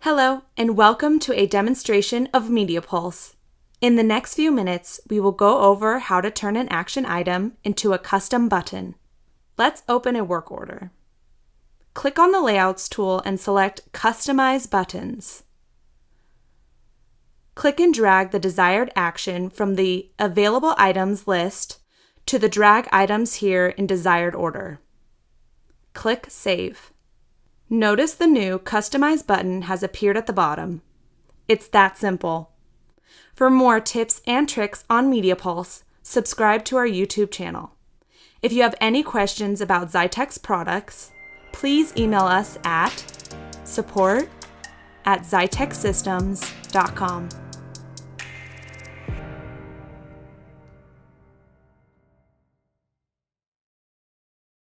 Hello, and welcome to a demonstration of MediaPulse. In the next few minutes, we will go over how to turn an action item into a custom button. Let's open a work order. Click on the Layouts tool and select Customize Buttons. Click and drag the desired action from the Available Items list to the Drag Items Here in desired order. Click Save. Notice the new Customize button has appeared at the bottom. It's that simple. For more tips and tricks on MediaPulse, subscribe to our YouTube channel. If you have any questions about Xytech's products, please email us at support@xytechsystems.com.